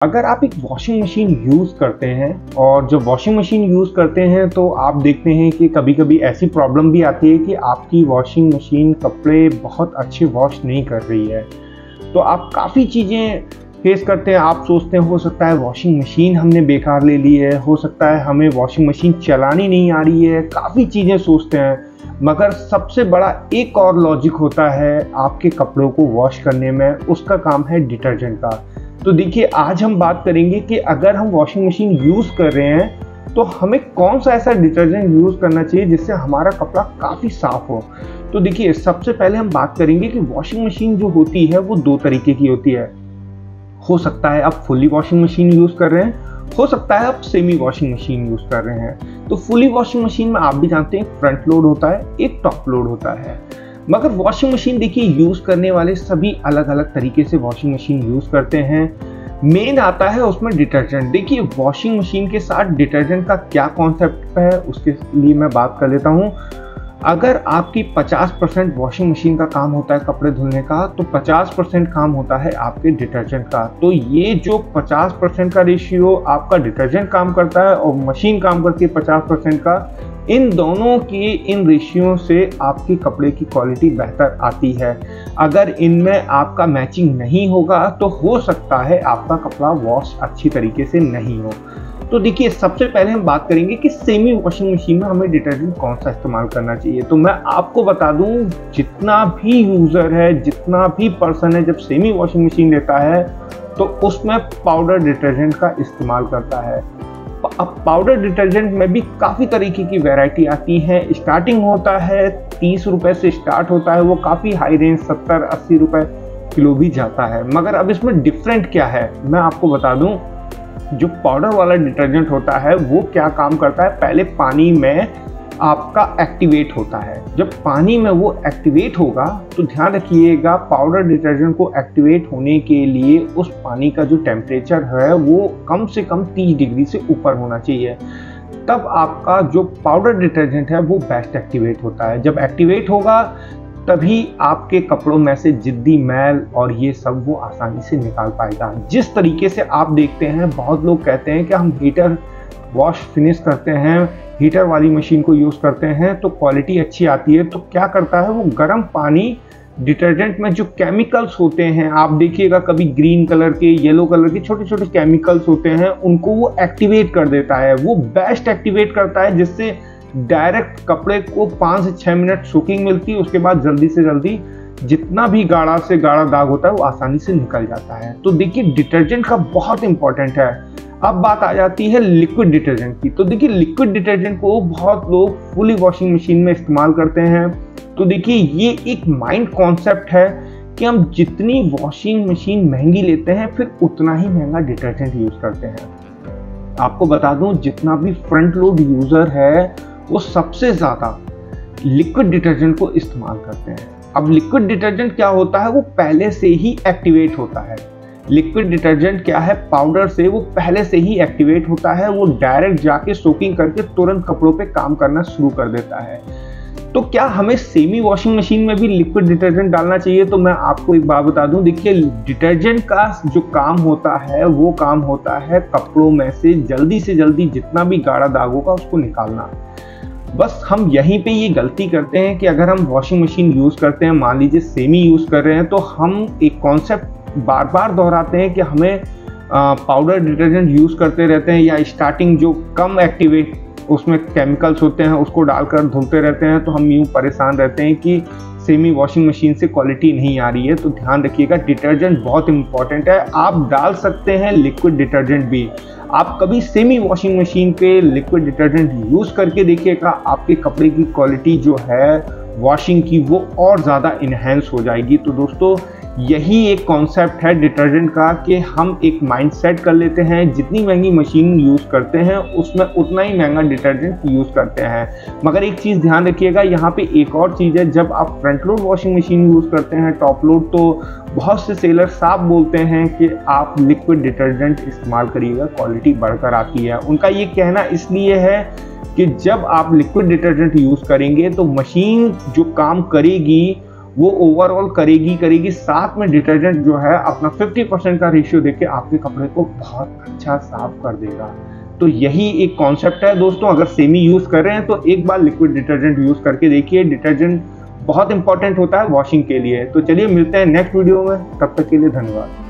अगर आप एक वॉशिंग मशीन यूज़ करते हैं और जब वॉशिंग मशीन यूज़ करते हैं तो आप देखते हैं कि कभी-कभी ऐसी प्रॉब्लम भी आती है कि आपकी वॉशिंग मशीन कपड़े बहुत अच्छे वॉश नहीं कर रही है। तो आप काफ़ी चीज़ें फेस करते हैं। आप सोचते हैं हो सकता है वॉशिंग मशीन हमने बेकार ले ली है, हो सकता है हमें वॉशिंग मशीन चलानी नहीं आ रही है, काफ़ी चीज़ें सोचते हैं। मगर सबसे बड़ा एक और लॉजिक होता है आपके कपड़ों को वॉश करने में, उसका काम है डिटर्जेंट का। तो देखिए आज हम बात करेंगे कि अगर हम वॉशिंग मशीन यूज़ कर रहे हैं तो हमें कौन सा ऐसा डिटर्जेंट यूज़ करना चाहिए जिससे हमारा कपड़ा काफ़ी साफ़ हो। तो देखिए सबसे पहले हम बात करेंगे कि वॉशिंग मशीन जो होती है वो दो तरीके की होती है। हो सकता है आप फुली वॉशिंग मशीन यूज़ कर रहे हैं, हो सकता है आप सेमी वॉशिंग मशीन यूज़ कर रहे हैं। तो फुली वॉशिंग मशीन में आप भी जानते हैं फ्रंट लोड होता है, एक टॉप लोड होता है। मगर वॉशिंग मशीन देखिए यूज़ करने वाले सभी अलग अलग तरीके से वॉशिंग मशीन यूज़ करते हैं। मेन आता है उसमें डिटर्जेंट। देखिए वॉशिंग मशीन के साथ डिटर्जेंट का क्या कॉन्सेप्ट है उसके लिए मैं बात कर लेता हूँ। अगर आपकी 50% वॉशिंग मशीन का काम होता है कपड़े धुलने का, तो 50% काम होता है आपके डिटर्जेंट का। तो ये जो 50% का रेशियो आपका डिटर्जेंट काम करता है और मशीन काम करती है 50% का, इन दोनों की इन रेशियो से आपकी कपड़े की क्वालिटी बेहतर आती है। अगर इनमें आपका मैचिंग नहीं होगा तो हो सकता है आपका कपड़ा वॉश अच्छी तरीके से नहीं हो। तो देखिए सबसे पहले हम बात करेंगे कि सेमी वॉशिंग मशीन में हमें डिटर्जेंट कौन सा इस्तेमाल करना चाहिए। तो मैं आपको बता दूं, जितना भी यूज़र है, जितना भी पर्सन है, जब सेमी वॉशिंग मशीन लेता है तो उसमें पाउडर डिटर्जेंट का इस्तेमाल करता है। अब पाउडर डिटर्जेंट में भी काफ़ी तरीके की वैरायटी आती है। स्टार्टिंग होता है 30 रुपये से स्टार्ट होता है, वो काफ़ी हाई रेंज 70-80 रुपये किलो भी जाता है। मगर अब इसमें डिफरेंट क्या है मैं आपको बता दूं। जो पाउडर वाला डिटर्जेंट होता है वो क्या काम करता है, पहले पानी में आपका एक्टिवेट होता है। जब पानी में वो एक्टिवेट होगा तो ध्यान रखिएगा, पाउडर डिटर्जेंट को एक्टिवेट होने के लिए उस पानी का जो टेम्परेचर है वो कम से कम 30 डिग्री से ऊपर होना चाहिए। तब आपका जो पाउडर डिटर्जेंट है वो बेस्ट एक्टिवेट होता है। जब एक्टिवेट होगा तभी आपके कपड़ों में से जिद्दी मैल और ये सब वो आसानी से निकाल पाएगा। जिस तरीके से आप देखते हैं, बहुत लोग कहते हैं कि हम हीटर वॉश फिनिश करते हैं, हीटर वाली मशीन को यूज़ करते हैं तो क्वालिटी अच्छी आती है। तो क्या करता है वो गर्म पानी डिटर्जेंट में जो केमिकल्स होते हैं, आप देखिएगा कभी ग्रीन कलर के, येलो कलर के छोटे छोटे केमिकल्स होते हैं, उनको वो एक्टिवेट कर देता है। वो बेस्ट एक्टिवेट करता है जिससे डायरेक्ट कपड़े को 5 से 6 मिनट सोकिंग मिलती है। उसके बाद जल्दी से जल्दी जितना भी गाढ़ा से गाढ़ा दाग होता है वो आसानी से निकल जाता है। तो देखिए डिटर्जेंट का बहुत इंपॉर्टेंट है। अब बात आ जाती है लिक्विड डिटर्जेंट की। तो देखिए लिक्विड डिटर्जेंट को बहुत लोग फुली वॉशिंग मशीन में इस्तेमाल करते हैं। तो देखिए ये एक माइंड कॉन्सेप्ट है कि हम जितनी वॉशिंग मशीन महंगी लेते हैं फिर उतना ही महंगा डिटर्जेंट यूज करते हैं। आपको बता दूं, जितना भी फ्रंट लोड यूजर है वो सबसे ज़्यादा लिक्विड डिटर्जेंट को इस्तेमाल करते हैं। अब लिक्विड डिटर्जेंट क्या होता है, वो पहले से ही एक्टिवेट होता है। लिक्विड डिटर्जेंट क्या है, पाउडर से वो पहले से ही एक्टिवेट होता है। वो डायरेक्ट जाके सोकिंग करके तुरंत कपड़ों पे काम करना शुरू कर देता है। तो क्या हमें सेमी वॉशिंग मशीन में भी लिक्विड डिटर्जेंट डालना चाहिए? तो मैं आपको एक बात बता दूं, देखिए डिटर्जेंट का जो काम होता है वो काम होता है कपड़ों में से जल्दी जितना भी गाढ़ा दाग होगा उसको निकालना। बस हम यहीं पे ये गलती करते हैं कि अगर हम वॉशिंग मशीन यूज़ करते हैं, मान लीजिए सेमी यूज़ कर रहे हैं, तो हम एक कॉन्सेप्ट बार बार दोहराते हैं कि हमें पाउडर डिटर्जेंट यूज़ करते रहते हैं, या स्टार्टिंग जो कम एक्टिवेट उसमें केमिकल्स होते हैं उसको डालकर धुलते रहते हैं। तो हम यूँ परेशान रहते हैं कि सेमी वॉशिंग मशीन से क्वालिटी नहीं आ रही है। तो ध्यान रखिएगा डिटर्जेंट बहुत इंपॉर्टेंट है। आप डाल सकते हैं लिक्विड डिटर्जेंट भी। आप कभी सेमी वॉशिंग मशीन पे लिक्विड डिटर्जेंट यूज़ करके देखिएगा, आपके कपड़े की क्वालिटी जो है वॉशिंग की वो और ज़्यादा इन्हेंस हो जाएगी। तो दोस्तों यही एक कॉन्सेप्ट है डिटर्जेंट का कि हम एक माइंड सेट कर लेते हैं, जितनी महंगी मशीन यूज़ करते हैं उसमें उतना ही महंगा डिटर्जेंट यूज़ करते हैं। मगर एक चीज़ ध्यान रखिएगा, यहाँ पे एक और चीज़ है, जब आप front load washing machine use करते हैं, टॉप लोड, तो बहुत से सेलर साफ बोलते हैं कि आप लिक्विड डिटर्जेंट इस्तेमाल करिएगा, क्वालिटी बढ़कर आती है। उनका ये कहना इसलिए है कि जब आप लिक्विड डिटर्जेंट यूज़ करेंगे तो मशीन जो काम करेगी वो ओवरऑल करेगी, साथ में डिटर्जेंट जो है अपना 50% का रेशियो देके आपके कपड़े को बहुत अच्छा साफ कर देगा। तो यही एक कॉन्सेप्ट है दोस्तों। अगर सेमी यूज कर रहे हैं तो एक बार लिक्विड डिटर्जेंट यूज करके देखिए। डिटर्जेंट बहुत इंपॉर्टेंट होता है वॉशिंग के लिए। तो चलिए मिलते हैं नेक्स्ट वीडियो में, तब तक के लिए धन्यवाद।